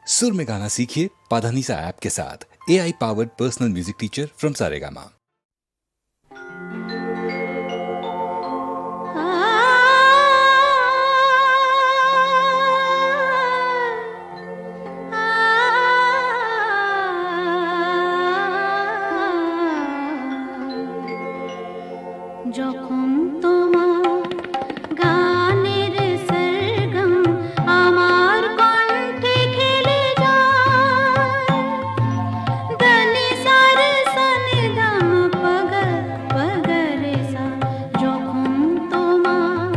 सुर में गाना सीखिए पाधानीसा ऐप के साथ। AI powered personal music teacher from Saregama. যখন তোমার গানের সরগম আমার কণ্ঠে খেলে যায়, দনি সার সনি দম পগ পগ রে সা। যখন তোমার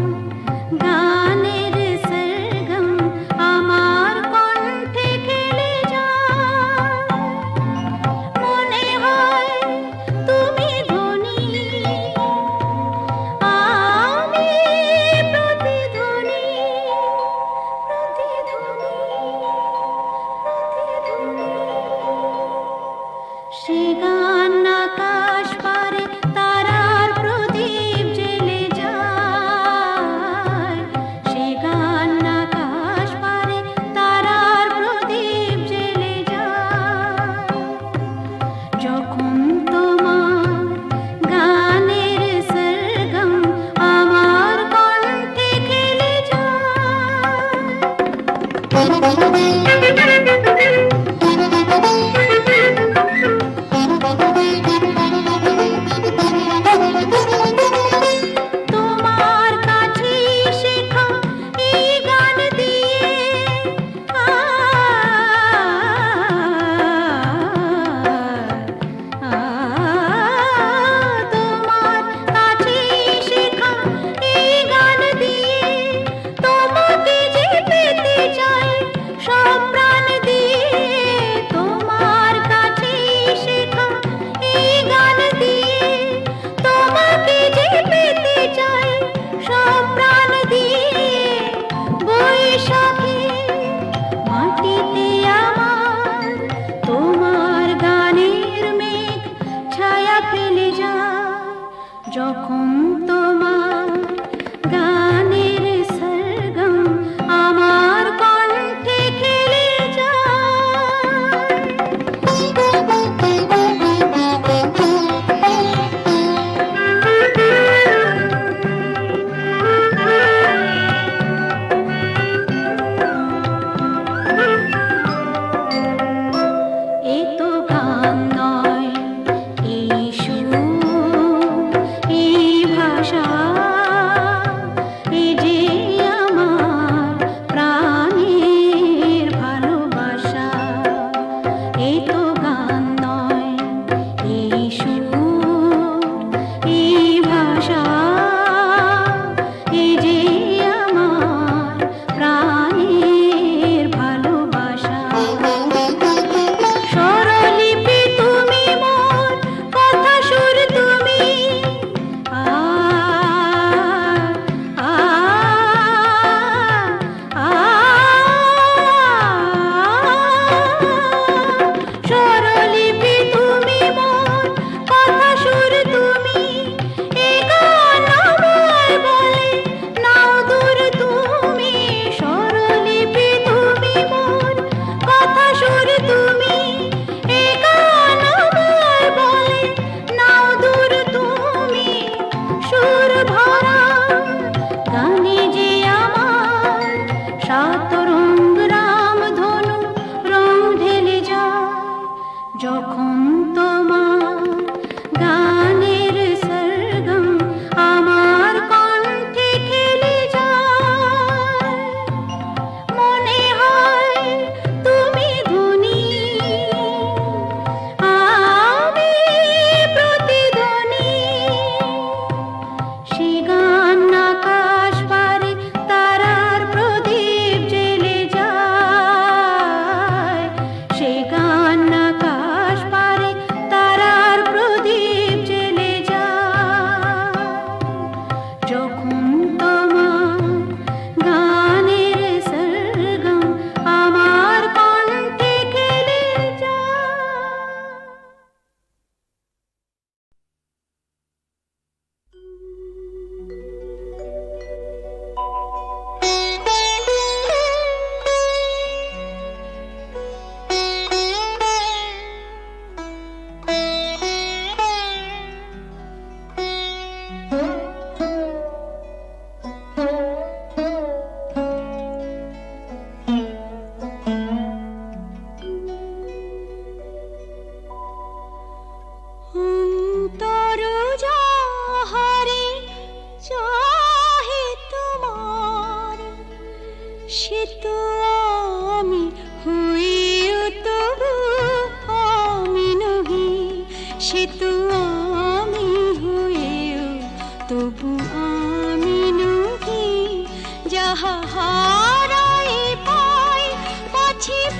গানের সরগম আমার কণ্ঠে খেলে যায়, মনে হয় তুমি ধনী, আমি প্রতিধ্বনি, প্রতিধ্বনি, প্রতিধ্বনি। সে গান আকাশ পারে তারার প্রদীপ জ্বেলে যায়, সে গান আকাশ পারে তারার প্রদীপ জ্বেলে যায়। যখন তোমার গানের সরগম আমার কণ্ঠে খেলে তোমার কাছে শেখা এই গান দিয়ে তোমার কাছে শেখা এই গান দিয়ে তোমাকে যে পেতে চাই সব প্রাণ দিয়ে।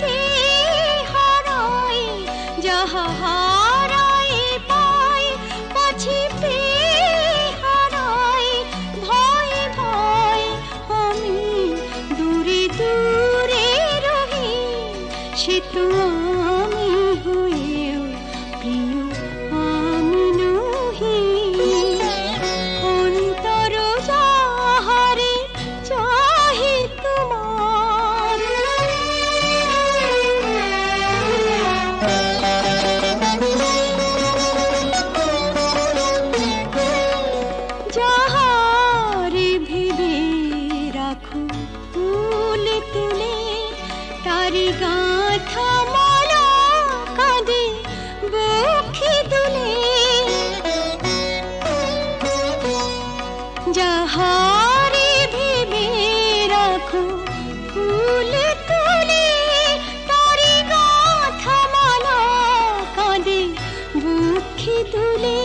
পেয়ে হারাই, যাহা হারাই পাই পাছি পেয়ে হারাই। ভয়ে ভয় আমি দূরে দূরে রহি, সে তো আমি হয়েও প্রিয় আমি নহি। অন্তর যাহারে চাহে তোমার, যাহারে ভেবে রাখো ফুল তুলে, তারি গাঁথা মালা কাঁদে বক্ষে দুলে। যাহারে ভেবে রাখো ফুল তুলে, তারি গাঁথা মালা কাঁদে বক্ষে দুলে।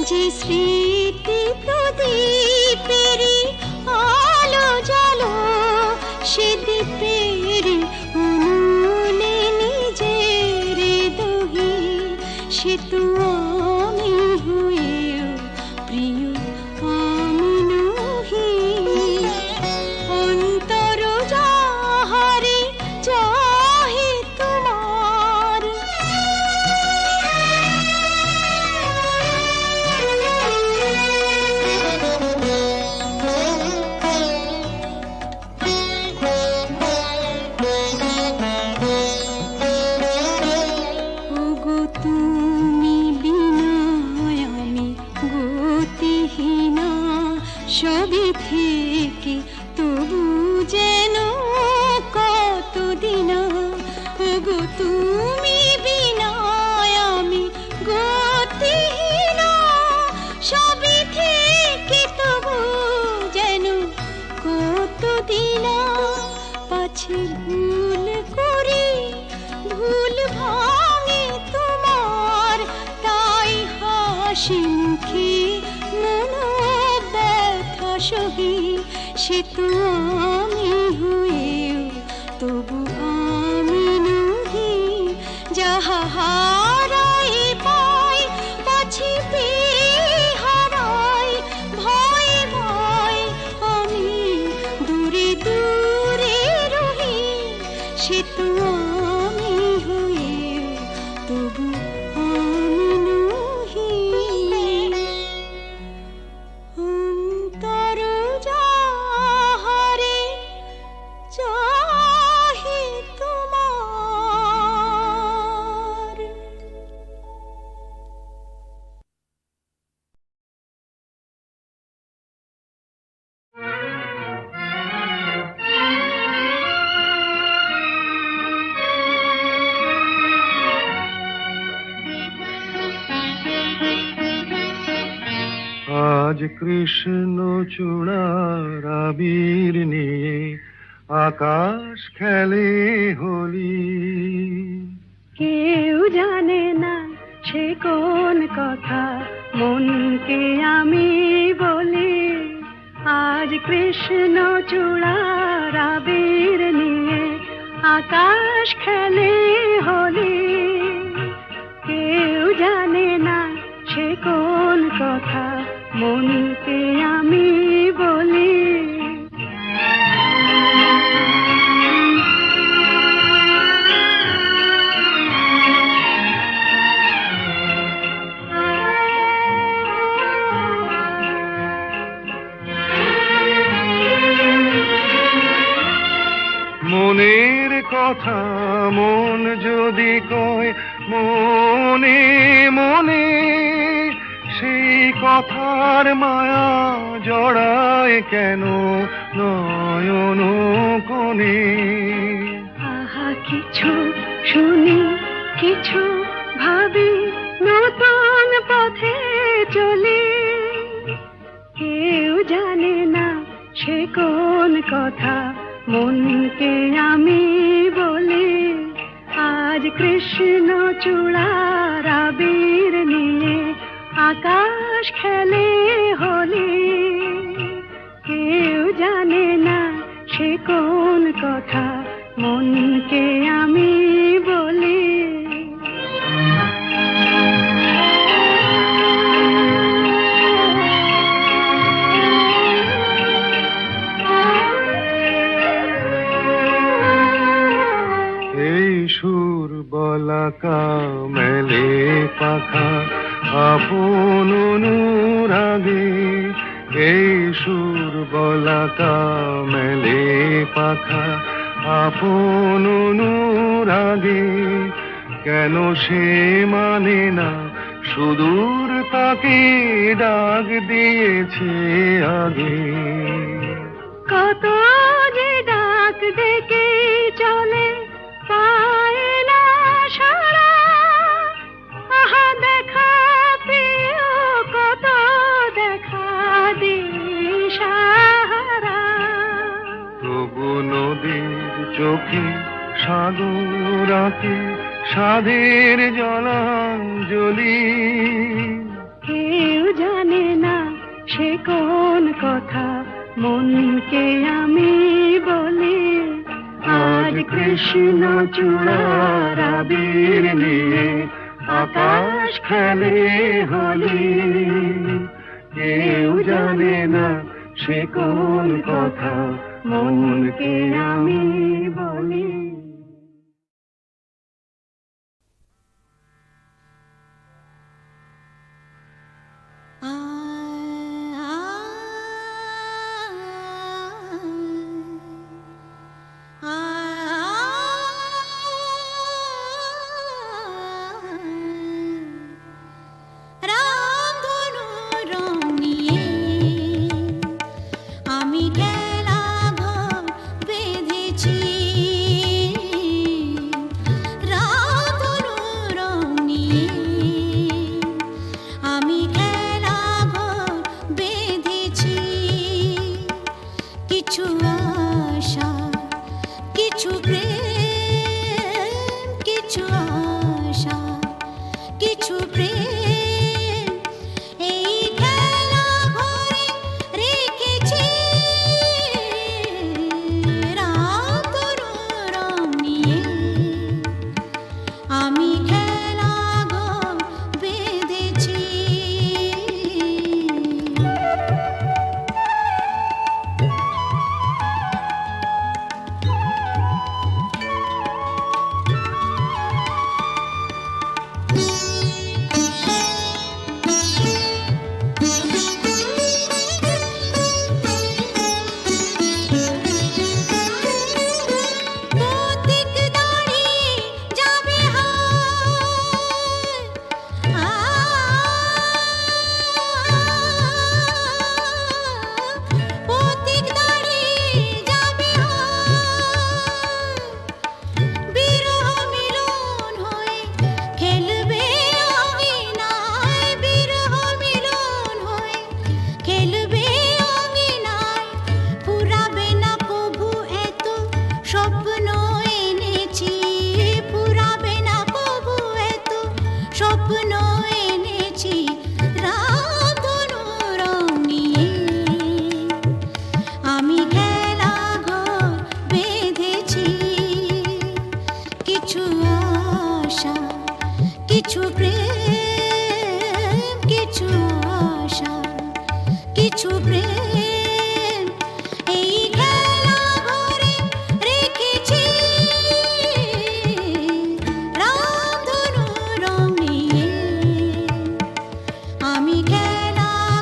যে স্মৃতি প্রদীপেরি আলো জালো, সে দীপের উনুনে নিজের দহি, সে তো আমি হয়েও প্রিয় আমি নহি। অন্তর যাহারে চাহে তোমার, ওগো তুমি বিনা আমি গতিহীনা, সবে থেকে তবু যেন কতদিন। ওগো তুমি বিনা আমি গতিহীনা, সবে থেকে তবু যেন কতদিন। পাছে ভুল করি ভুল ভাঙে তোমার, তাই হাসি মুখে মন ব্যথা সহি, সে তো আমি হয়েও তবু আমি নহি। যাহা হারাই পাই পাছি পেয়ে হারাই, ভয়ে ভয় আমি দূরে দূরে রহি, সে তো আমি হয়েও তবু আমি নহি। অন্তর যাহারে চাহে তোমার। আজ কৃষ্ণ চূড়ার আবির নিয়ে আকাশ খেলে হোলি। কেউ জানে না সে কোন কথা মনকে আমি বলি। আজ কৃষ্ণ চূড়ার আবির নিয়ে আকাশ খেলে হোলি। কেউ জানে না সে কোন কথা মনকে আমি বলি। মনের কথা মন যদি কয় মনে মনে, সেই কথার মায়া জড়ায় কেন নয়ন কোণে। আহা কিছু শুনি কিছু ভাবি, নতুন পথে চলি। কেউ জানে না সে কোন কথা মনকে আমি বলি। আজ কৃষ্ণ চূড়ার আবির নিয়ে আকাশ খেলে হোলি। কেউ জানে না সে কোন কথা মনকে সুর বলাকা মেলে পাখা আপন অনুরাগে, এই সুর বলাকা মেলে পাখা আপন অনুরাগে, কেন সে মানে না সুদূর তাকে ডাক দিয়েছে আগে। কত যে ডাক ডেকে চলে পায় না সারা, আহা দেখা প্রিয় কত দেখা দিশাহারা। তবু নদীর চোখে সাগর আঁকে সাধের জলাঞ্জলি, কেউ জানে না সে কোন কথা মনকে আমি বলি। আজ কৃষ্ণ চূড়ার আবির নিয়ে আকাশ খেলে হোলি, কেউ জানে না সে কোন কথা মনকে আমি বলি। আমি খেলা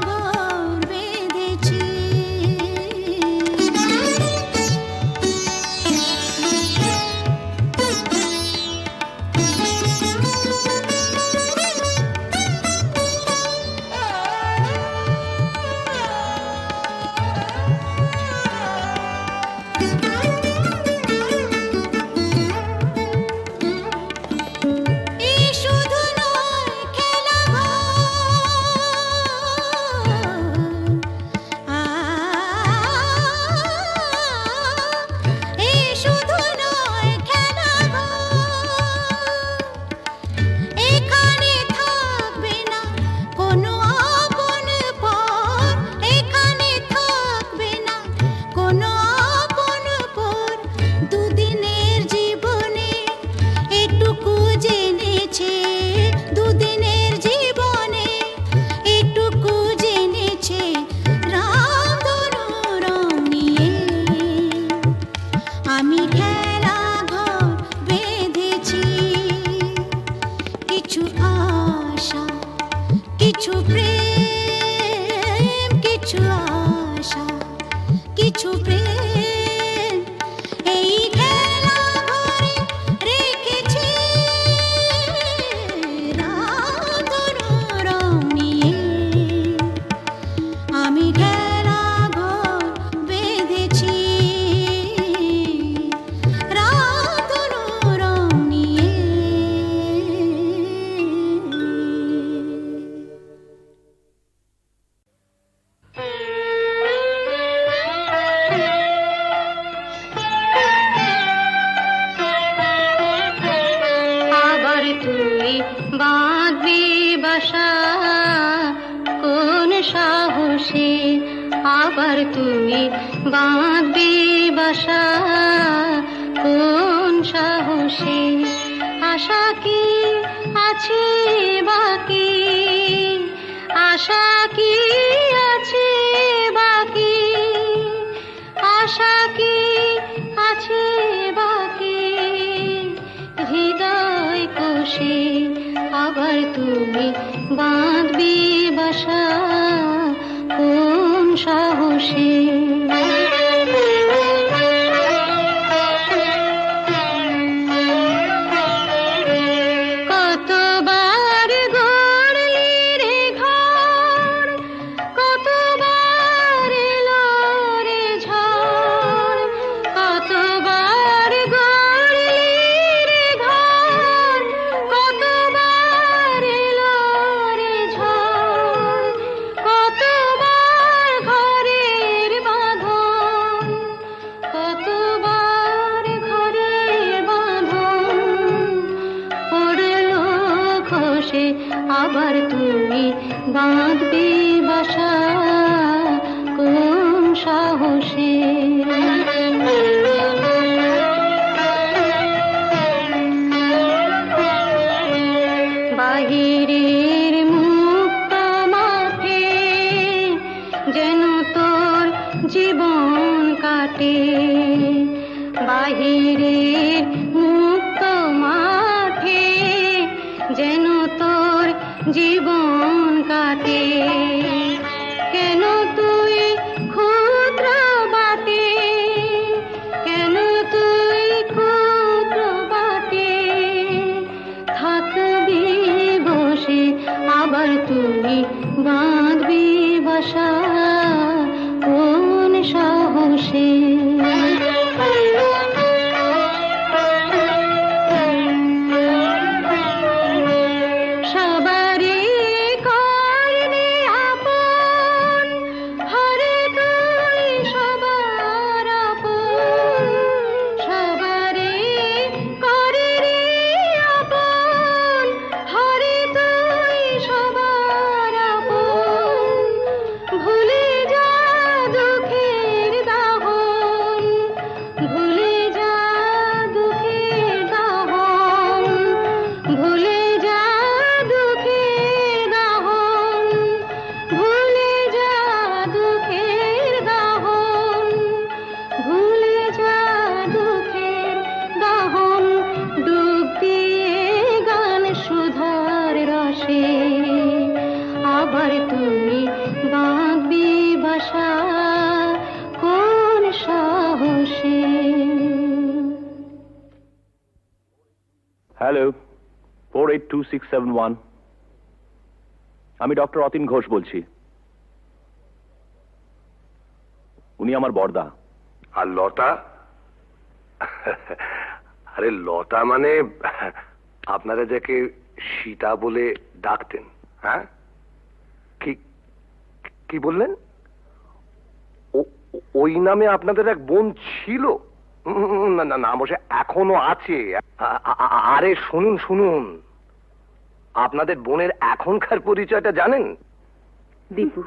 ঘর বেঁধেছি, বাঁধবি বাসা কোন সাহসে, আবার তুমি বাঁধবি বাসা কোন সাহসে। আশা কি আছে বাকি, আশা কি আছে বাকি, আশা কি আছে বাকি হৃদয় কোষে, আবার তুমি বাঁধবি বাসা কোন সাহসে। কতবার গড়লি রে ঘর, কতবার এলো রে ঝড়, কতবার গড়লি রে ঘর, কতবার এলো রে ঝড়, কতবার ঘরের বাঁধন, কতবার ঘরের বাঁধন পড়লো খসে, আবার তুমি বাঁধবি বাসা কোন সাহসে। বাহিরের মুক্ত মাঠে যেন তোর জীবন কাটে, বাহিরের মুক্ত মাঠে যেন তোর জীবন কাটে। কেন তুই ক্ষুদ্র বাটে, কেন তুই ক্ষুদ্র বাটে থাকবি বসে, আবার তুই বাঁধবি বাসা কোন সাহসে। সবারই করলি আপন, হরে তুই সবার আপন, সবারই করলি আপন, হরে তুই সবার আপন। ভুলে যা দুঃখের দাহন, ভুলে যা দুঃখের দাহন, ভুলে যা দুঃখের দাহন, ভুলে যা দুঃখের দাহন, ভুলে যা দুঃখের দাহন। ডুব দিয়ে গান সুধার রসে, আবার তুমি বাঁধবি বাসা কোন সাহসে। হ্যালো, 482671, আমি ডক্টর অতীন ঘোষ বলছি। উনি আমার বড়দা। আর লতা? আরে লতা মানে আপনারা যাকে সীতা বলে ডাকতেন, হ্যাঁ? কি কি বললেন? ওই নামে আপনাদের এক বোন ছিল? না না না, অবশ্য এখনো আছে। আরে শুনুন শুনুন, আপনাদের বোনের এখনকার পরিচয়টা জানেন? দীপু,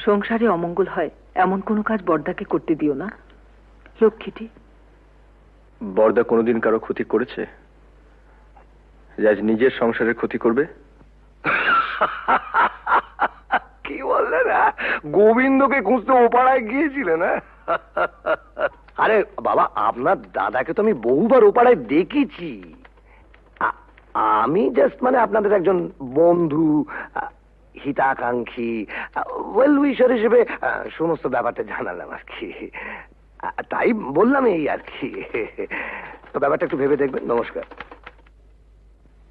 সংসারে অমঙ্গল হয় এমন কোনো কাজ বড়দাকে করতে দিও না। লক্ষ্মীটি। বড়দা কোনোদিন কারো ক্ষতি করেছে যে আজ নিজের সংসারের ক্ষতি করবে? কি বললেন? গোবিন্দকে খুঁজতে ওপাড়ায় গিয়েছিলেন? আরে বাবা, আপনার দাদাকে তো আমি বহুবার ওপাড়ায় দেখেছি। আমি জাস্ট মানে আপনাদের একজন বন্ধু, হিতাকাঙ্ক্ষী, ওয়েল উইশার হিসেবে সমস্ত ব্যাপারটা জানালাম আর কি। তাই বললাম এই আর কি। তো ব্যাপারটা একটু ভেবে দেখবেন। নমস্কার।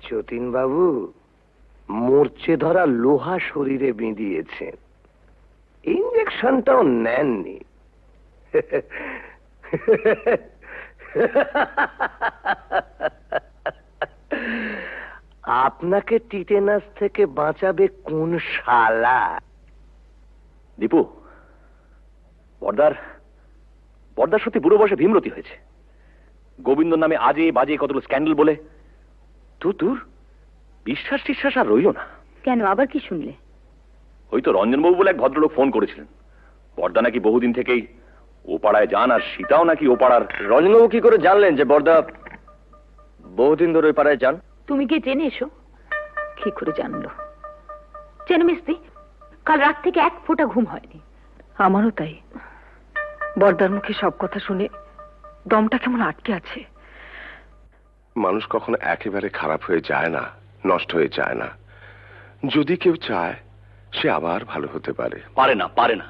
যতীন বাবু মরচে ধরা লোহা শরীরে বিঁধিয়েছেন, ইঞ্জেকশনটাও নেননি। আপনাকে টিটেনাস থেকে বাঁচাবে কোন শালা? দীপু, বর্দার সত্যি বুড়ো বয়সে ভীমরতি হয়েছে। গোবিন্দ নামে আজে বাজে কতগুলো স্ক্যান্ডেল বলে দূর, বিশ্বাস টিশ্বাস আর রইল না। কেন, আবার কি শুনলে? ওই তো রঞ্জনবাবু বলে এক ভদ্রলোক ফোন করেছিলেন, বর্দা নাকি বহুদিন থেকেই ও পাড়ায় যান, আর সীতাও নাকি ও পাড়ার। রঞ্জনবাবু কি করে জানলেন যে বর্দা বহুদিন ধরে ওই পাড়ায় যান? তুমি গিয়ে জেনে এসো। কি করে জানলো? জেনে মিস্তি, কাল রাত থেকে এক ফোঁটা ঘুম হয়নি। আমারও তাই। বর্দার মুখে সব কথা শুনে দমটা কেমন আটকে আছে। মানুষ কখনো একেবারে খারাপ হয়ে যায় না, নষ্ট হয়ে যায় না। যদি কেউ চায় সে আবার ভালো হতে পারে। পারে না, পারে না।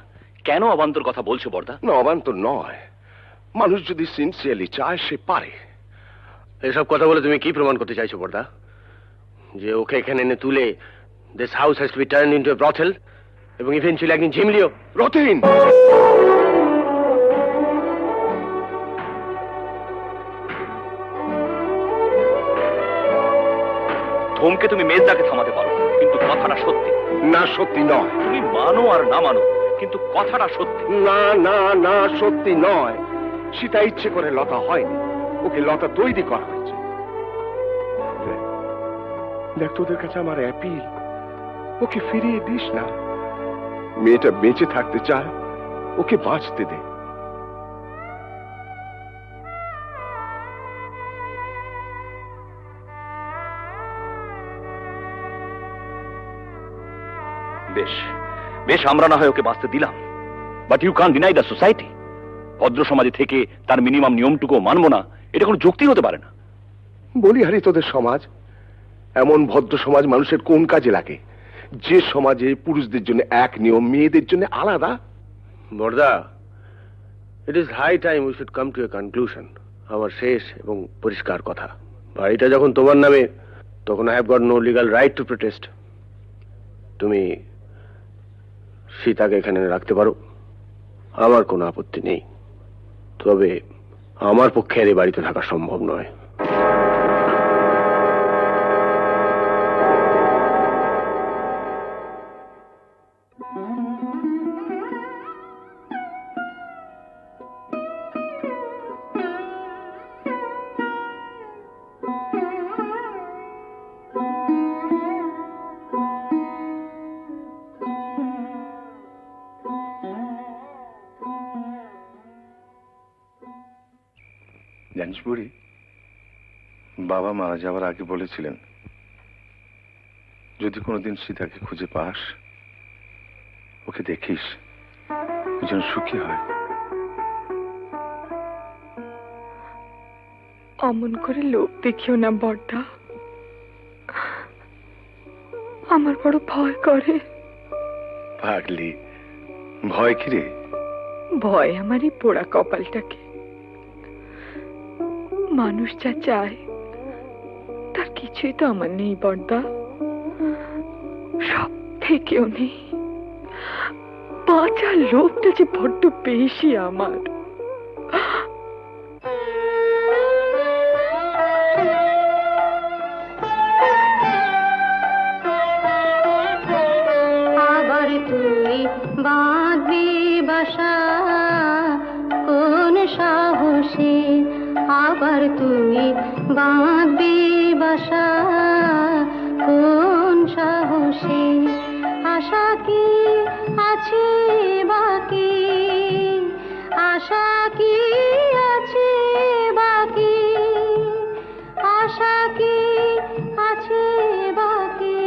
কেন অবান্তর কথা বলছো বর্দা? না, অবান্তর নয়। মানুষ যদি সিনসিয়ারলি চায় সে পারে। এসব কথা বলে তুমি কি প্রমাণ করতে চাইছো বর্দা? যে ওকে এখানে এনে তুলে this house has to be turned into a brothel, এবং ইভেন্চুয়ালি একদিন ঝিমলিও। রতিন, ধমকে তুমি মেজদাকে থামাতে পারো, কিন্তু কথাটা সত্যি। না সত্যি নয়। তুমি মানো আর না মানো, কিন্তু কথাটা সত্যি। না না না, সত্যি নয়। সীতা ইচ্ছে করে লতা হয়নি, ওকে লতা তৈরি করা হয়েছে। দেখ, তোদের কাছে আমার অ্যাপিল, ওকে ফিরিয়ে দিস না। মেয়েটা বেঁচে থাকতে চায়, ওকে বাঁচতে দে। বেশ বেশ, আমরা না হয় ওকে বাঁচতে দিলাম, but you can't deny the society. ভদ্র সমাজে থেকে তার মিনিমাম নিয়মটুকু মানবো না, এটা কোনো যুক্তি হতে পারে না। বলি হারি, তোদের সমাজ, এমন ভদ্র সমাজ মানুষের কোন কাজে লাগে যে সমাজে পুরুষদের জন্য এক নিয়ম, মেয়েদের জন্য আলাদা? বর্দা, it is high time we should come to a conclusion. আমার শেষ এবং পরিষ্কার কথা, বাড়িটা যখন তোমার নামে, তখন I have got no legal right to protest. তুমি সীতাকে এখানে রাখতে পারো, আমার কোনো আপত্তি নেই। তবে আমার পক্ষে আর এই বাড়িতে থাকা সম্ভব নয়। জানিস বুড়ি, বাবা মারা যাওয়ার আগে বলেছিলেন যদি কোনোদিন সীতাকে খুঁজে পাস, ওকে দেখিস, ও যেন সুখী হয়। অমন করে লোভ দেখিও না বর্দা, আমার বড় ভয় করে। পাগলি, ভয় কি রে? ভয় আমার এই পোড়া কপালটাকে। মানুষ যা চায় তার কিছুই তো আমার নেই বর্দা, সব থেকেও নেই। বাঁচার লোভটা যে বড্ড বেশি আমার। আবার তুই বাঁধবি বাসা কোন সাহসে, আবার তুই বাঁধবি বাসা কোন সাহসে। আশা কি আছে বাকি, আশা কি আছে বাকি, আশা কি আছে বাকি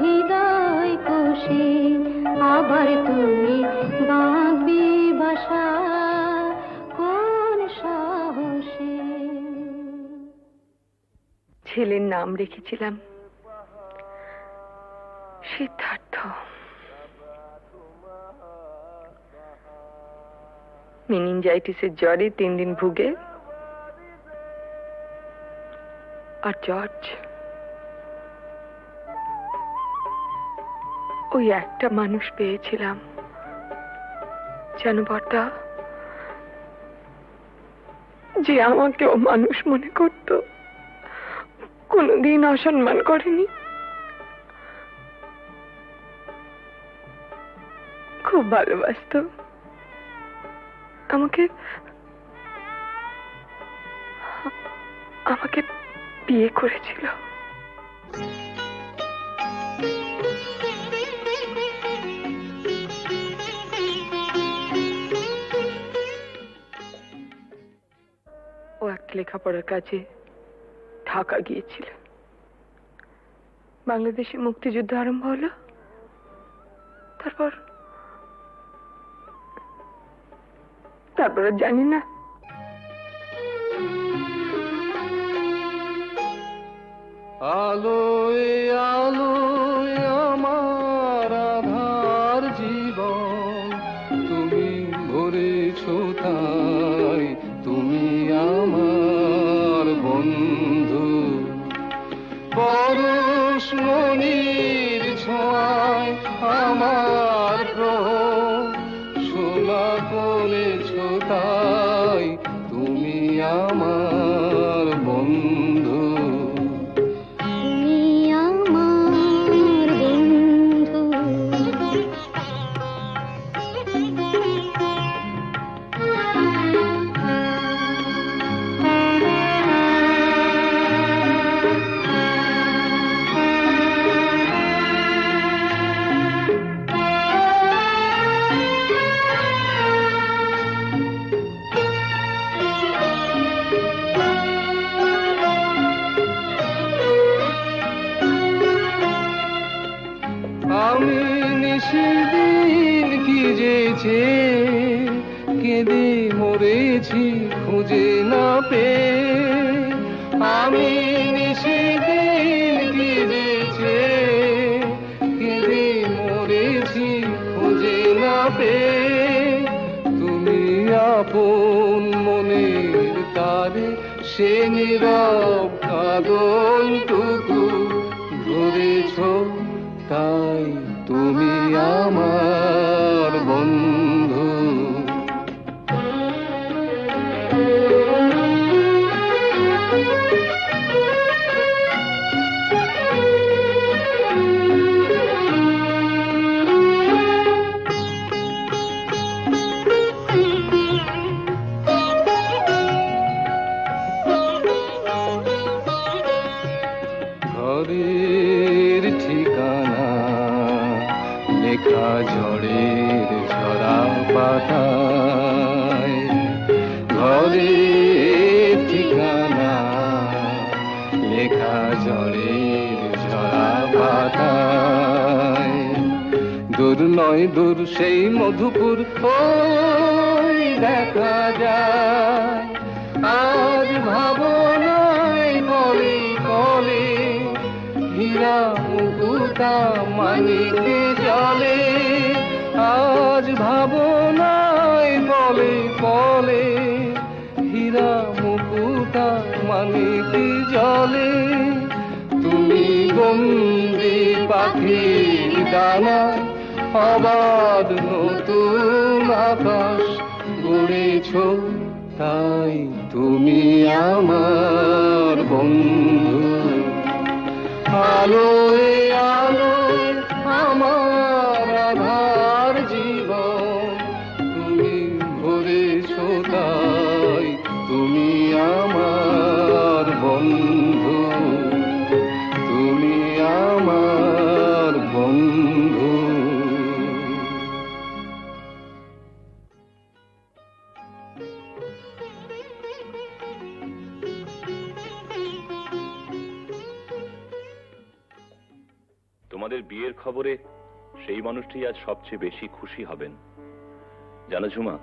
হৃদয় কোষে। আবার তুই বাঁধবি বাসা কোন সাহসে। ছেলের নাম রেখেছিলাম সিদ্ধার্থ। মেনিনজাইটিসের জ্বরে 3 দিন ভুগে, আর জর্জ ওই একটা মানুষ পেয়েছিলাম জানো বর্দা, যে আমাকেও মানুষ মনে করত, কোনোদিন অসম্মান করেনি। খুব ভালোবাসতো আমাকে, আমাকে বিয়ে করেছিল। ও একটা লেখাপড়ার কাজে ঢাকা গিয়েছিল। বাংলাদেশে মুক্তিযুদ্ধ আরম্ভ হলো। তারপর আর জানি না। আলোয় আলোয় আমার আধার জীবন, তুমি ভরেছ তাই, তুমি আমার বন্ধু। পরশমণির ছোঁয়ায় আমার গ্রহ সোনা করেছ তাই, তুমি আমার বন্ধু। তুমি আমার বন্ধু। আমি নিশিদিন কি যেছে কেঁদে মরেছি খুঁজে না পেয়ে। আমি নিশিদিন কি যেছে কেঁদে মরেছি খুঁজে না পেয়ে। তুমি আপন মনের তারে সে নীরব কাঁদনটুকু ধরেছ তাই, তুমি আমার বন্ধু। ঘরের ঠিকানা লেখা ঝড়ের ঝরা পাতায়, ঘরের ঠিকানা লেখা ঝড়ের ঝরা পাতায়। দূর নয় দূর সেই মধুপুর ওই দেখা যায়, আজ ভাবনায় কলে কলে হীরা মুকুতা মানিকে জলে। আজ ভাবনায় বলে বলে হীরা মুকুতা মানিকে জলে। তুমি বন্দি পাখি ডানা অবাধ নতুন আকাশ গড়েছ তাই, তুমি আমার বন্ধু। আলোয় আলোয় আমার আধার জীবন, তুমি ভরেছ তাই, তুমি আমার বন্ধু, তুমি আমার বন্ধু। তোমাদের বিয়ের খবরে সেই মানুষটি আজ সবচেয়ে বেশি খুশি হবেন। জানো ঝুমা,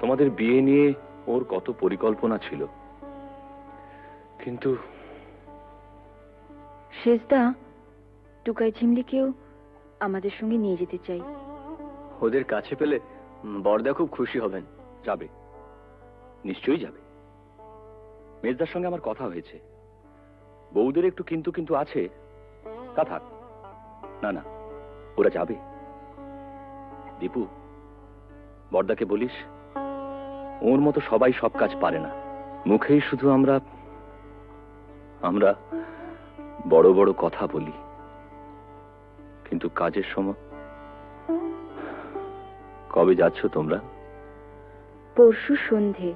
তোমাদের বিয়ে নিয়ে ওর কত পরিকল্পনা ছিল, কিন্তু শেষদা টুকাই ঝিমলিকেও আমাদের সঙ্গে নিয়ে যেতে চাই। ওদের কাছে পেলে বড়দা খুব খুশি হবেন। যাবে, নিশ্চয়ই যাবে। মেজদার সঙ্গে আমার কথা হয়েছে, বউদের একটু কিন্তু কিন্তু আছে। তা থাক, না না, ওরা যাবে। দীপু, বড়দাকে বলিস ওর মতো সবাই সব কাজ পারে না। মুখেই শুধু আমরা আমরা বড় বড় কথা বলি, কিন্তু কাজের সময়। কবে যাচ্ছ তোমরা? পরশু সন্ধে।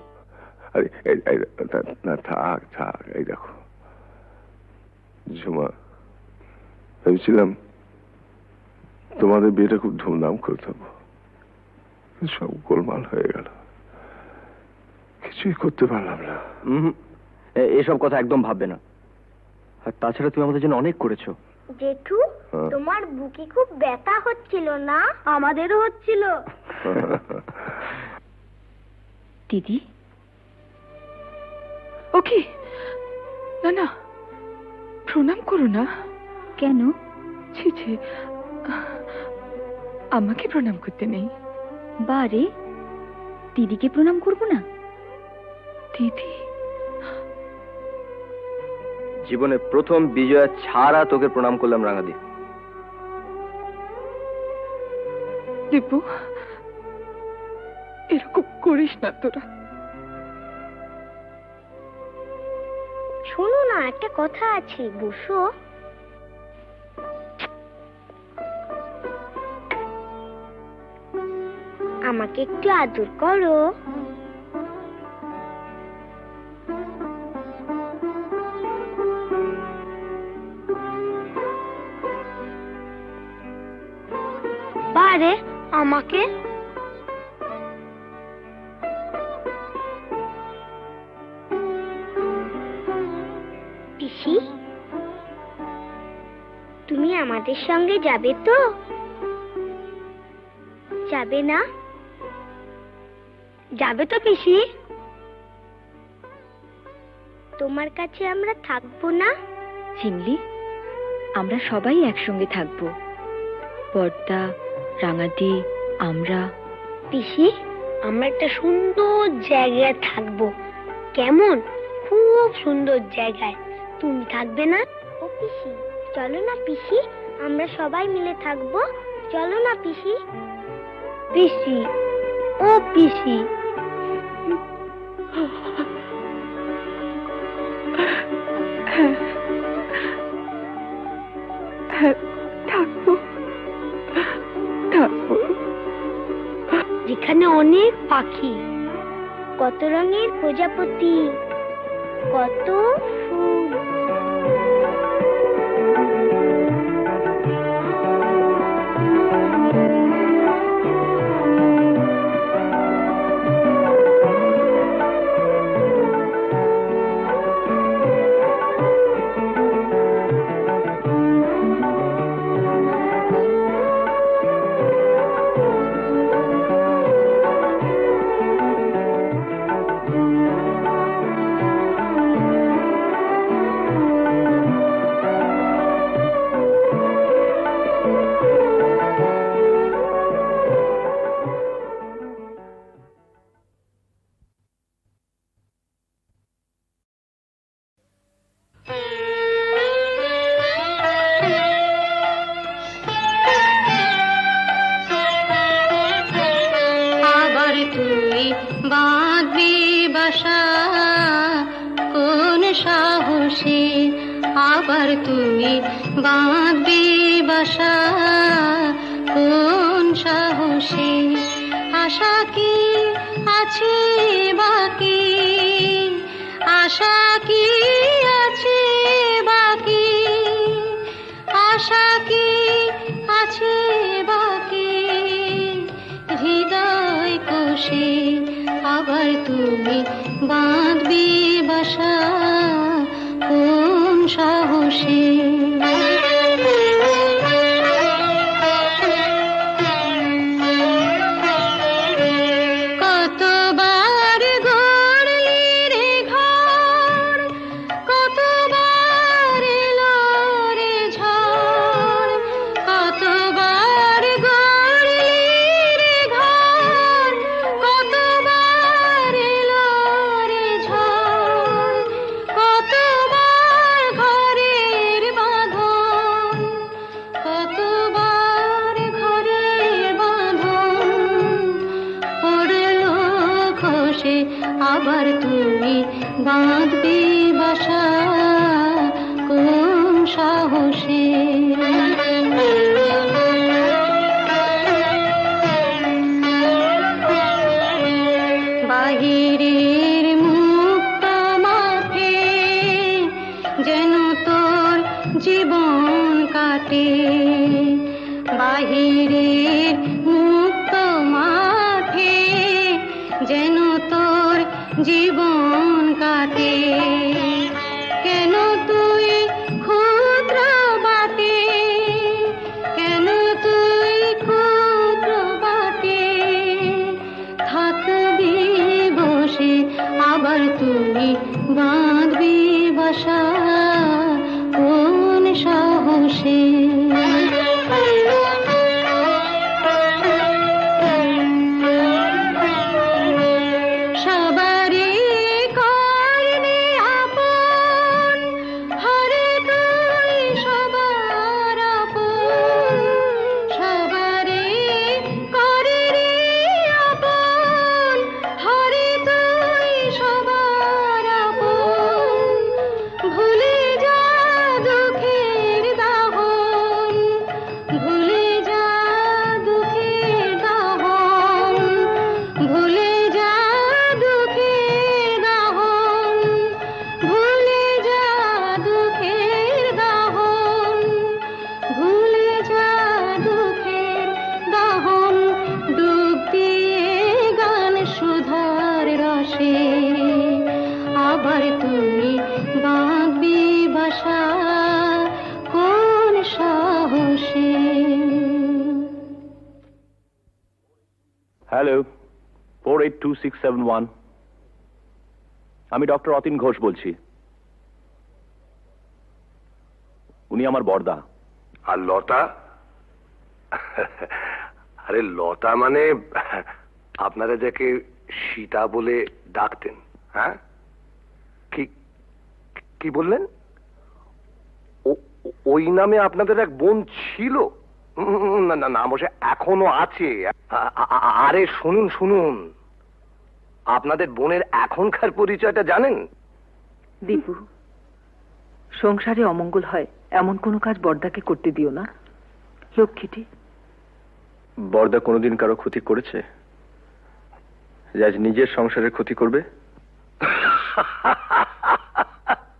না থাক থাক, এই দেখো ঝুমা, ভেবেছিলাম তোমাদের বিয়েটা খুব ধুমধাম করে দেবো, সব গোলমাল হয়ে গেল, কিছুই করতে পারলাম না। এসব কথা একদম ভাববে না। আর তাছাড়া তুমি আমাদের জন্য অনেক করেছো। জেঠু, তোমার বুকে খুব ব্যথা হচ্ছিল না? আমাদেরও হচ্ছিল। দিদি, ওকে, না না, প্রণাম করো না। কেন? ছি ছি, আমাকে প্রণাম করতে নেই। বারে, দিদিকে প্রণাম করব না? দিদি, জীবনে প্রথম বিজয়া ছাড়া তোকে প্রণাম করলাম রাঙাদি। দীপু, এরকম করিস না তোরা। শোনো না, একটা কথা আছে, বসো। আমাকে একটু আদর করো। বারে, আমাকে পিসি, তুমি আমাদের সঙ্গে যাবে তো? যাবে না? যাবে তো পিসি? তোমার কাছে আমরা থাকবো না? চিমলি, আমরা সবাই একসঙ্গে থাকবো, বর্দা, রাঙাদি, আমরা। পিসি, আমরা একটা সুন্দর জায়গায় থাকবো। কেমন? খুব সুন্দর জায়গায়। তুমি থাকবে না? ও পিসি, চলো না পিসি, আমরা সবাই মিলে থাকবো। চলো না পিসি। পিসি, ও পিসি। হ্যাঁ, থাকবো থাকবো। যেখানে অনেক পাখি, কত রঙের প্রজাপতি, কত ফুল। আবার তুই বাঁধবি বাসা কোন সাহসে, আবার তুই বাঁধবি বাসা কোন সাহসে। আশা কি আছে বাকি, আশা কি আছে বাকি, আশা কি আছে বাকি হৃদয় কোষে। আবার তুমি বাঁধবি বাসা কোন সাহসে। কতবার গড়লি রে ঘর, কতবার এলো রে ঝড়, কতবার গড়লি রে ঘর, কতবার এলো রে ঝড়। বাঁধবি বাসা কোন সাহসে? সবারই করলি আপন, হরে তুই সবার আপন। সবারই করলি আপন, হরে তুই সবার আপন। ভুলে যা দুঃখের দাহন, ভুলে যা দুঃখের দাহন, ভুলে যা দুঃখের দাহন, ভুলে যা দুঃখের দাহন, ভুলে যা দুঃখের দাহন। ডুব দিয়ে গান সুধার রসে আবার তুমি বাঁধবি বাসা কোন সাহসে? হ্যালো, 482671। আমি ডক্টর অতীন ঘোষ বলছি। উনি আমার বড়দা। আর লতা? আরে লতা মানে আপনারা যাকে সীতা বলে ডাকতেন, হ্যাঁ? কি কি বললেন? ওই নামে আপনাদের এক বোন ছিল? না না, নাম অবশ্য এখনো আছে। আরে শুনুন শুনুন, আপনাদের বোনের এখনকার পরিচয়টা জানেন? দীপু, সংসারে অমঙ্গল হয় এমন কোনো কাজ বর্দাকে করতে দিও না, লক্ষ্মীটি। বড়দা কোনোদিন কারো ক্ষতি করেছে যে আজ নিজের সংসারের ক্ষতি করবে?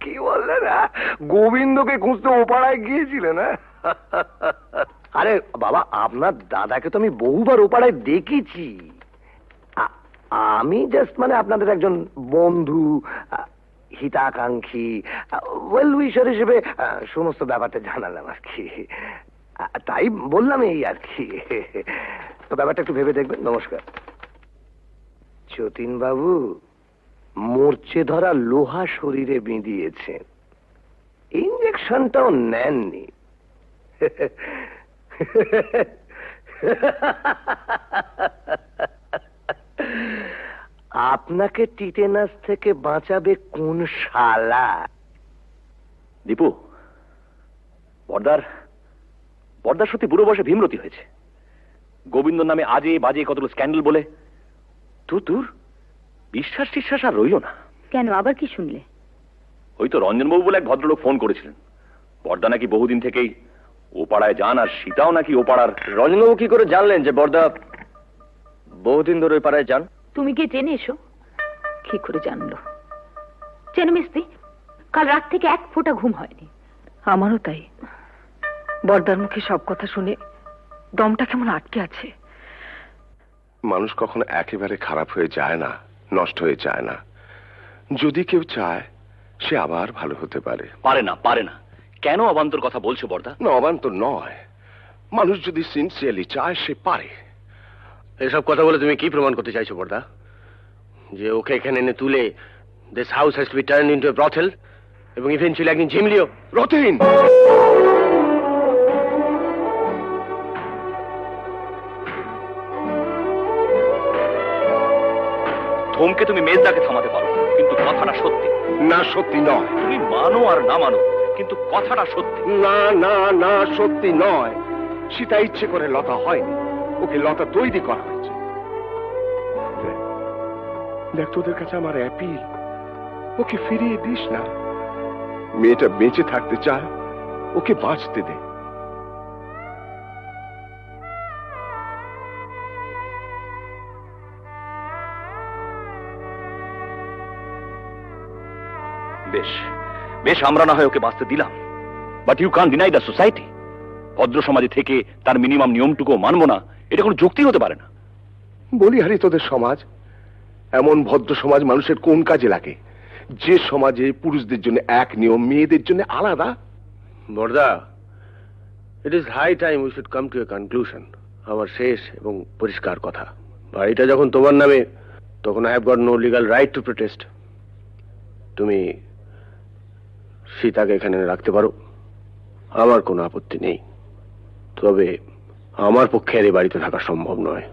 কি বললেন? গোবিন্দকে খুঁজতে ওপাড়ায় গিয়েছিলেন? আরে বাবা, আপনার দাদাকে তো আমি বহুবার ওপাড়ায় দেখেছি। আমি জাস্ট মানে আপনাদের একজন বন্ধু, হিতাকাঙ্ক্ষী, ওয়েল উইশার হিসেবে সমস্ত ব্যাপারটা জানালাম আর কি। তাই বললাম এই আর কি। তো ব্যাপারটা একটু ভেবে দেখবেন। নমস্কার। যতীন বাবু মরচে ধরা লোহা শরীরে বিঁধিয়েছেন, ইঞ্জেকশনটাও নেননি। আপনাকে টিটেনাস থেকে বাঁচাবে কোন শালা? দীপু, বর্দার সত্যি বুড়ো বয়সে ভীমরতি হয়েছে। গোবিন্দ নামে আজে বাজে কতগুলো স্ক্যান্ডেল বলে তোর বিশ্বাস টিশ্বাস আর রইল না। কেন, আবার কি শুনলে? ওই তো রঞ্জনবাবু বলে এক ভদ্রলোক ফোন করেছিলেন। বর্দা নাকি বহুদিন থেকেই ও পাড়ায় যান, আর সীতাও নাকি ও পাড়ার। রঞ্জনবাবু কি করে জানলেন যে বর্দা বহুদিন ধরে ওই পাড়ায় যান? তুমি গিয়ে জেনে এসো। কি করে জানলো? যেন মিস্তি, কাল রাত থেকে এক ফোঁটা ঘুম হয়নি। আমারও তাই। বর্দার মুখে সব কথা শুনে দমটা কেমন আটকে আছে। মানুষ কখনো একেবারে খারাপ হয়ে যায় না, নষ্ট হয়ে যায় না। যদি কেউ চায় সে আবার ভালো হতে পারে। পারে না। কেন অবান্তর কথা বলছো বর্দা? না, অবান্তর নয়। মানুষ যদি সিনসিয়ারলি চায় সে পারে। এসব কথা বলে তুমি কি প্রমাণ করতে চাইছো বর্দা? যে ওকে এখানে এনে তুলে this house has to be turned into a brothel এবং ইভেন্চুয়ালি একদিন ঝিমলিও? রতিন, ধমকে তুমি মেজদাকে থামাতে পারো, কিন্তু কথাটা সত্যি। না সত্যি নয়। তুমি মানো আর না মানো, কিন্তু কথাটা সত্যি। না না না, সত্যি নয়। সীতা ইচ্ছে করে লতা হয়নি, ওকে লতা তৈরি করা হয়েছে। দেখ, তোদের কাছে আমার অ্যাপিল, ওকে ফিরিয়ে দিস না। মেয়েটা বেঁচে থাকতে চায়, ওকে বাঁচতে দে। বেশ, আমরা না হয় ওকে বাঁচতে দিলাম, but you can't deny the society. ভদ্র সমাজে থেকে তার মিনিমাম নিয়মটুকু মানবো না, এটা কোনো যুক্তি হতে পারে না। বলি হারি, তোদের সমাজ, এমন ভদ্র সমাজ মানুষের কোন কাজে লাগে? যে সমাজে পুরুষদের জন্য এক নিয়ম, মেয়েদের জন্য আলাদা। বর্দা, it is high time we should come to a conclusion. আমার শেষ এবং পরিষ্কার কথা, বাড়িটা যখন তোমার নামে, তখন I have got no legal right to protest. তুমি সীতাকে এখানে রাখতে পারো আমার কোনো আপত্তি নেই, তবে আমার পক্ষে আর এই বাড়িতে থাকা সম্ভব নয়।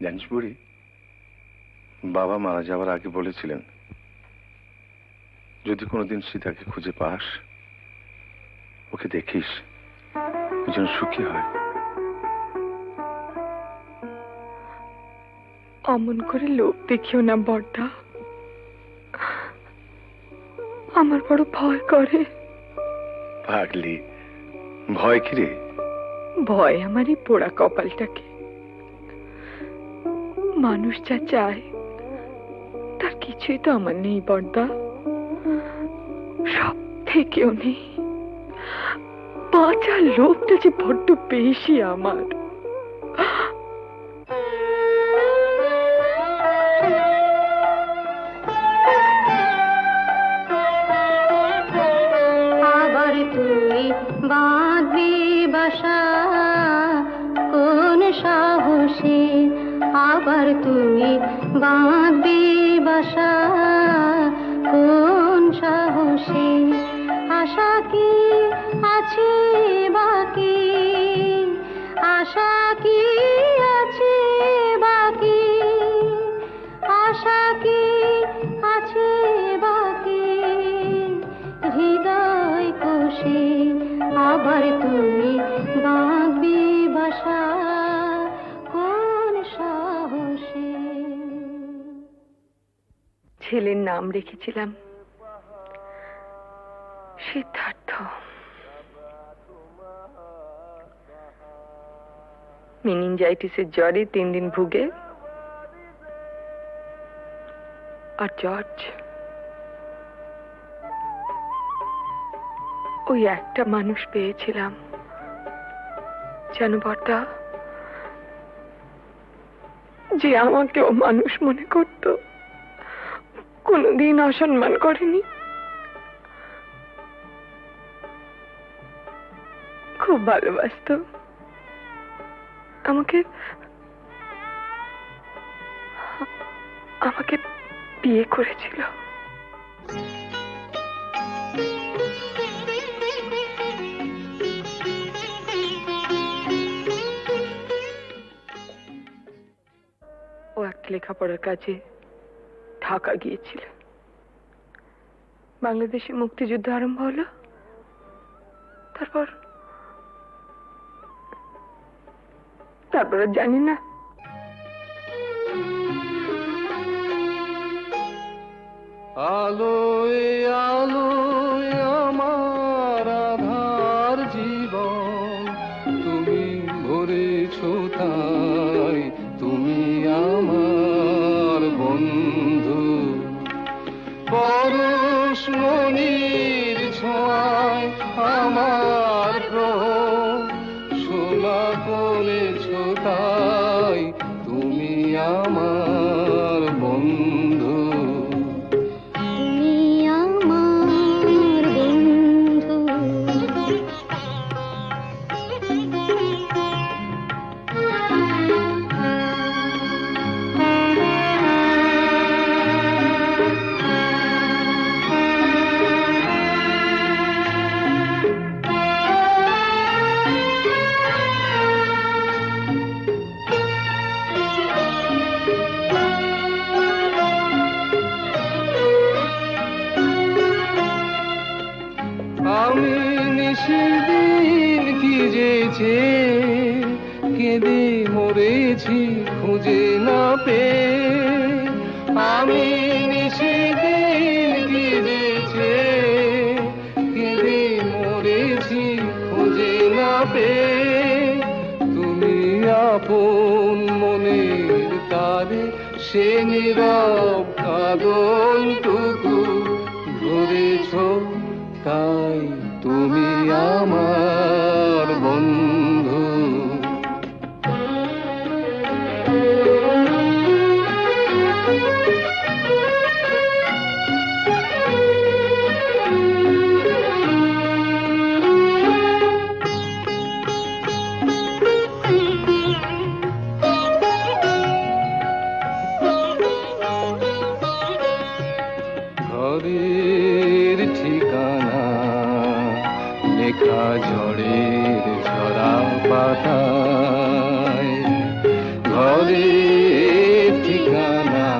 জানিস বুড়ি, বাবা মারা যাওয়ার আগে বলেছিলেন যদি কোনোদিন সীতাকে খুঁজে পাস ওকে দেখিস, ও যেন সুখী হয়। অমন করে লোভ দেখিও না বড়দা, আমার বড় ভয় করে। পাগলি, ভয় কি রে? ভয় আমার এই পোড়া কপালটাকে। মানুষ যা চায় তার কিছুই তো আমার নেই বড়দা, সব থেকেও নেই। বাঁচার লোভটা যে বড্ড বেশি আমার। আবার তুই বাঁধবি বাসা কোন সাহসে, আবার তুই বাঁধবি বাসা কোন সাহসে, আশা কি আছে বাকি, আশা কি আছে বাকি, আশা কি আছে বাকি হৃদয় কোষে, আবার তুই বাঁধবি বাসা কোন সাহসে। ছেলের নাম রেখেছিলাম সিদ্ধার্থ। মেনিনজাইটিসের জ্বরে 3 দিন ভুগে, আর জর্জ ওই একটা মানুষ পেয়েছিলাম জানো বড়দা, যে আমাকেও মানুষ মনে করত, কোনোদিন অসম্মান করেনি, খুব ভালোবাসতো আমাকে। আমাকে বিয়ে করেছিল। ও একটা লেখাপড়ার কাজে ঢাকা গিয়েছিল। বাংলাদেশে মুক্তিযুদ্ধ আরম্ভ হলো, তারপর জানি না। আলোয় আলোয় আমার আধার জীবন, তুমি ভরেছ তাই, তুমি আমার বন্ধু। পরশমণির ছোঁয়ায় আমার গ্রহ সোনা করেছ তাই, তুমি আমার বন্ধু। তুমি আমার বন্ধু, আমি নিশিদিন কি যেছে কেঁদে মরেছি খুঁজে না পেয়ে, আমি নিশিদিন কি যেছে কেঁদে মরেছি খুঁজে না পেয়ে, তুমি আপন মনের তারে সে নীরব কাঁদনটুকু ধরেছ তাই, তুমি আমার লেখা ঝড়ের ঝরা পাতায়, ঘরের ঠিকানা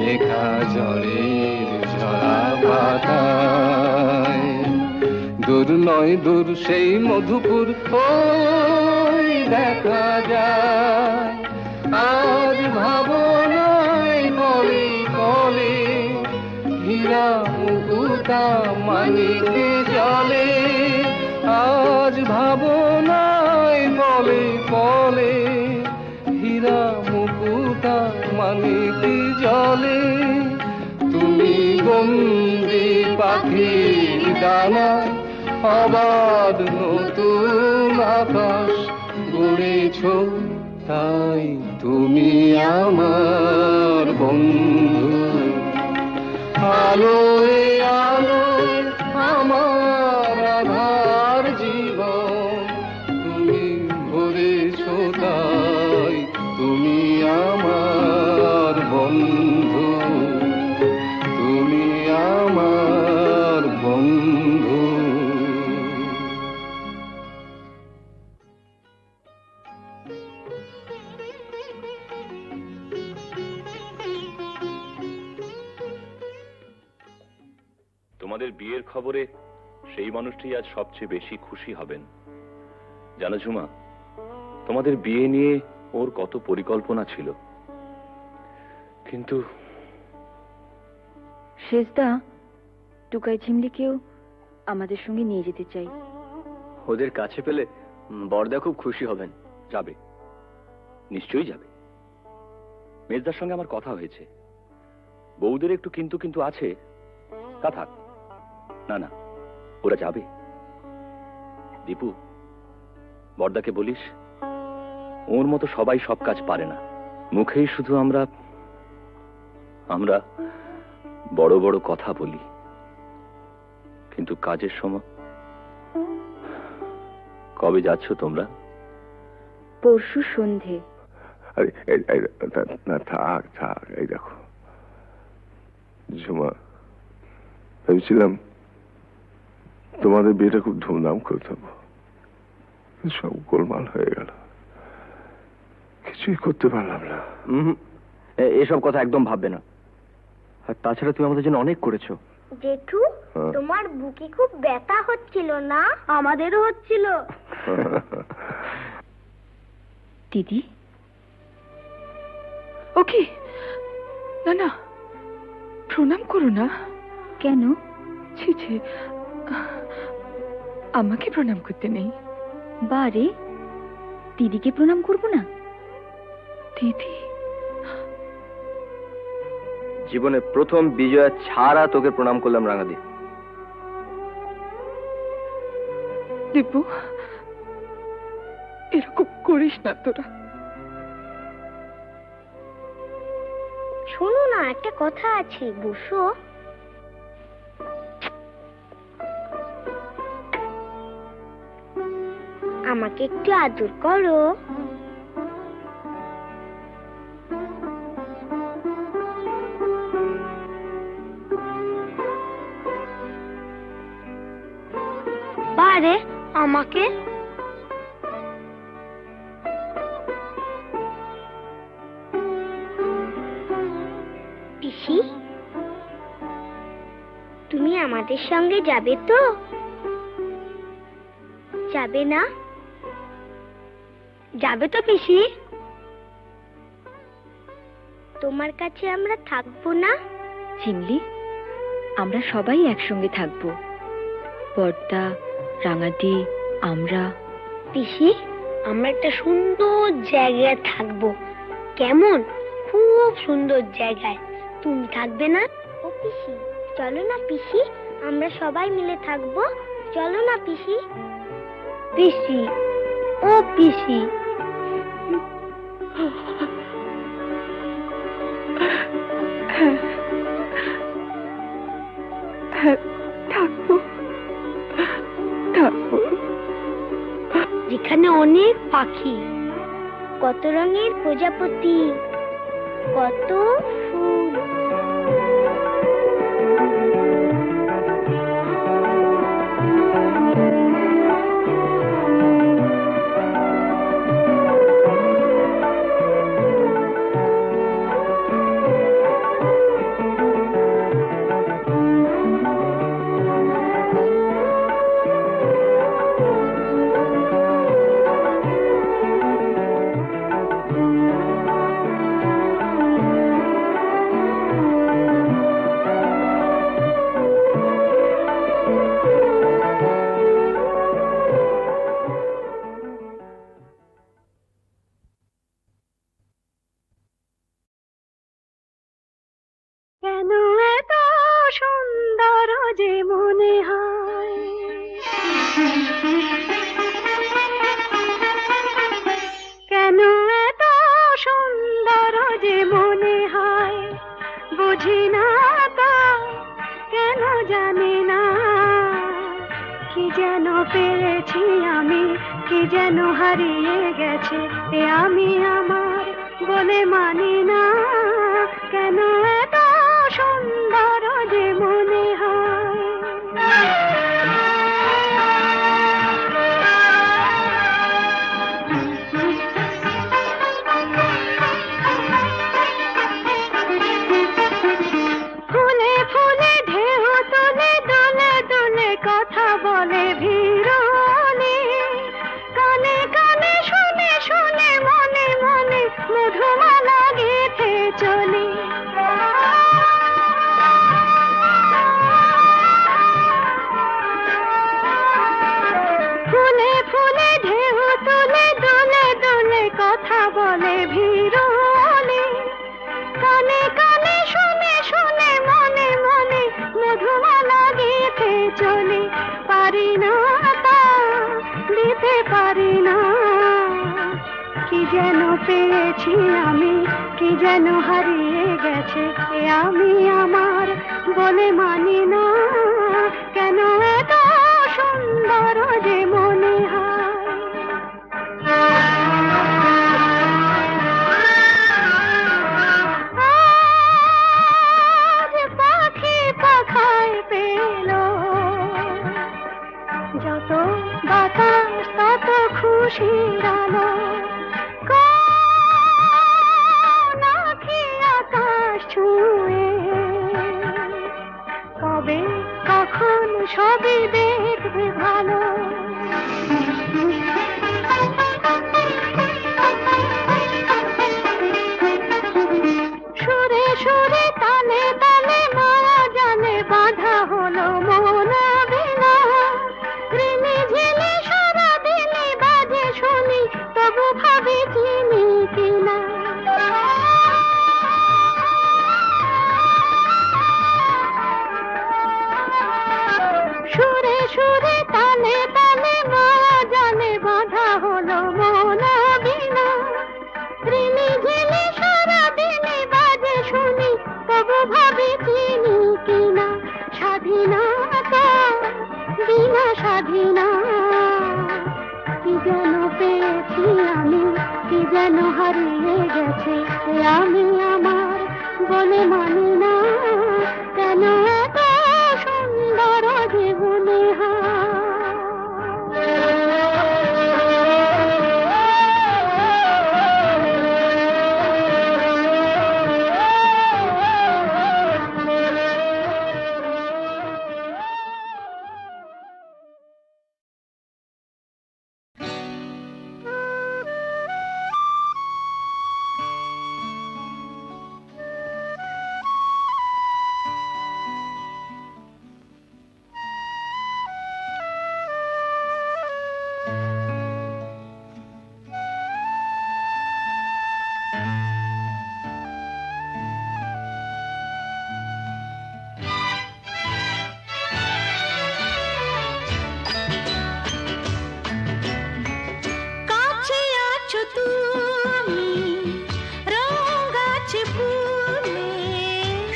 লেখা ঝড়ের ঝরা পাতায়। দূর নয় দূর সেই মধুপুর ওই দেখা যায়, আজ ভাবনায় কলে কলে হীরা মুকুতা মানিকে জলে, আজ ভাবনায় কলে কলে হীরা মুকুতা মানিকে জলে। তুমি বন্দি পাখির ডানা, আবার নতুন আকাশ গড়েছ, তাই তুমি আমার বন্ধু। আলোয় আলোয় আমার আধার জীবন, তুমি ভরেছ, তাই তুমি আমার বন্ধু, তুমি আমার বন্ধু। তোমাদের বিয়ের খবরে সেই মানুষটি আজ সবচেয়ে বেশি খুশি হবেন। জানো ঝুমা, তোমাদের বিয়ে নিয়ে ওর কত পরিকল্পনা ছিল, কিন্তু শেষদা টুকাই ঝিমলিকেও আমাদের সঙ্গে নিয়ে যেতে চাই। ওদের কাছে পেলে বড়দা খুব খুশি হবেন। যাবে, নিশ্চয়ই যাবে। মেজদার সঙ্গে আমার কথা হয়েছে, বউদের একটু কিন্তু কিন্তু আছে। তা থাক, না না, ওরা যাবে। দীপু, বড়দাকে বলিস ওর মতো সবাই সব কাজ পারে না। মুখেই শুধু আমরা আমরা বড় বড় কথা বলি, কিন্তু কাজের সময়। কবে যাচ্ছ তোমরা? পরশু সন্ধে। আরে না, থাক থাক। এই দেখো ঝুমা, ভেবেছিলাম তোমাদের বিয়েটা খুব ধুমধাম করে দেবো, সব গোলমাল হয়ে গেল, কিছুই করতে পারলাম না। এসব কথা একদম ভাববে না। আর তাছাড়া তুমি আমাদের জন্য অনেক করেছো। জেঠু, তোমার বুকে খুব ব্যথা হচ্ছিল না? আমাদেরও হচ্ছিল। দিদি, ওকে, না না, প্রণাম করো না। কেন? ছি ছি, আমাকে প্রণাম করতে নেই। বারে, দিদিকে প্রণাম করব না? দিদি, জীবনে প্রথম বিজয়া ছাড়া তোকে প্রণাম করলাম রাঙাদি। দীপু, এরকম করিস না তোরা। শোনো না, একটা কথা আছে, বসো। আমাকে একটু আদর করো। বারে, আমাকে পিসি, তুমি আমাদের সঙ্গে যাবে তো? যাবে না? যাবে তো পিসি? তোমার কাছে আমরা থাকবো না? ঝিমলি, আমরা সবাই একসঙ্গে থাকবো। বড়দা, রাঙাদি, আমরা। পিসি, আমরা একটা সুন্দর জায়গায় থাকবো। কেমন? খুব সুন্দর জায়গায়। তুমি থাকবে না? ও পিসি, চলো না পিসি, আমরা সবাই মিলে থাকবো। চলো না পিসি। পিসি, ও পিসি। হ্যাঁ, থাকবো থাকবো। যেখানে অনেক পাখি, কত রঙের প্রজাপতি, কত ফুল। যেন পেয়েছি আমি, কি যেন হারিয়ে গেছে এ আমি আমার বলে মানি না, কেন এত সুন্দর যে মনে হয়। ফুলে ফুলে ঢেউ তুলে দোলে দোলে কথা বলে ভিড়নে, কানে কানে শুনে শুনে মনে মনে মধুমালা গেঁথে চলি। ফুলে ফুলে ঢেউ তুলে দোলে দোলে কথা বলে ভিড়নে, কানে কানে শুনে শুনে মনে মনে মধুমালা গেঁথে চলি। পারি না তা দিতে পারি না, কি যেন পেয়েছি আমি, কি যেন হারিয়ে গেছে এ আমি আমার বলে মানি না, কেন এত সুন্দর যে মনে হয়। আজ পাখি পাখায় পেল, যত বাতাস তত খুশির আলো, কোন আঁখি আকাশ ছুঁয়ে কবে কখন সবই দেখবে ভালো। সুরে সুরে তালে তালে মায়া জানে বাঁধা হলো মন বিনা, ঋণে ঝিলে সারা দিনে বাজে শুনি তবু ভাবি চিনি কিনা। সুরে সুরে তালে তালে মায়া জানে বাঁধা হলো মন বিনা, ঋণে ঝিলে সারা দিনে বাজে শুনি তবু ভাবি চিনি কিনা। স্বাধীনতা বিনা স্বাধীনা, কি যেন পেয়েছি আমি, কি যেন হারিয়ে গেছে এ আমি আমার বলে মানি না, কেন এত সুন্দর জীবনে হয়।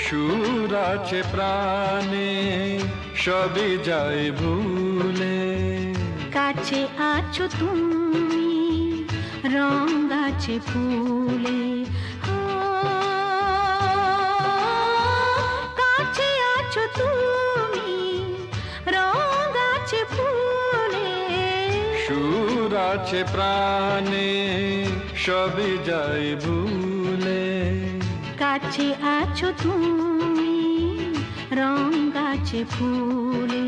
সুর আছে প্রাণে সবই যায় ভুলে, কাছে আছো তুমি রং গাছে ফুলে, কাছে আছো তুমি রং গাছে ফুলে, সুর আছে প্রাণে সবই যায় ভুলে, কাছে আছো তুমি রং গাছে ফুলে,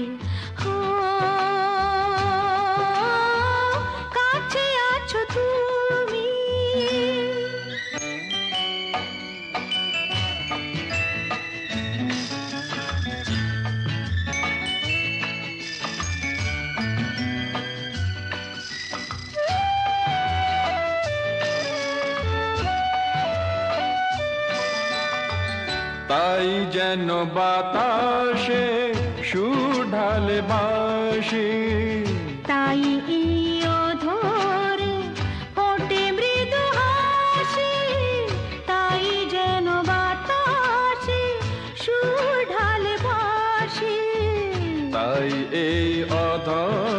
কাছে আছো তুমি। তাই যেন বাতাসে সুর ঢালে বাঁশি, তাই এই অধরে ফোটে মৃদু হাসি, তাই যেন বাতাসে সুর ঢালে বাঁশি, তাই এই অধর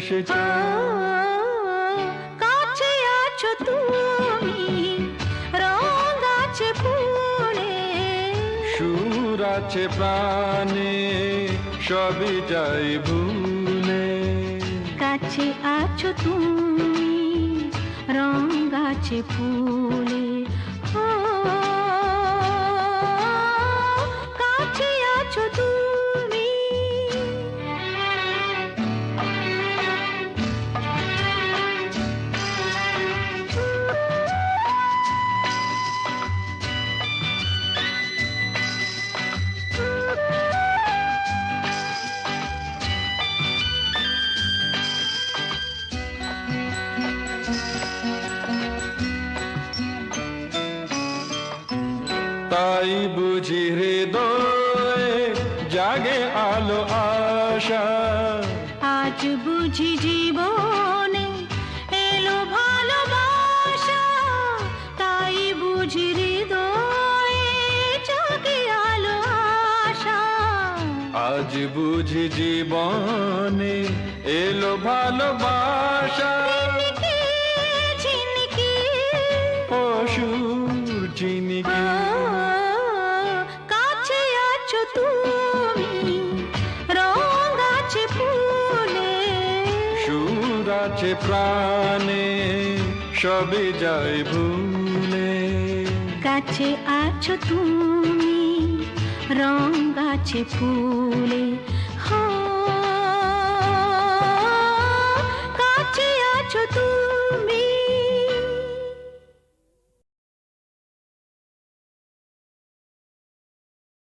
এসেছে। কাছে আছো তুমি, রং আছে ফুলে, সুর আছে প্রাণে, সবই যাই ভুলে। কাছে আছো তুমি, রং আছে ফুলে, ও কাছে আছো তুমি। তাই বুঝি হৃদয়ে জাগে আলো আশা, আজ বুঝি জীবনে এলো ভালোবাসা, তাই বুঝি হৃদয়ে জাগে আলো আশা। আজ বুঝি জীবনে এলো ভালোবাসা। ঝিনকে অসুর চিনিকে কাছে আছো তুমি, রং আছে ফুলে, সুর আছে প্রাণে, সবই যাই ভুলে। কাছে আছো তুমি, রং আছে ফুলে,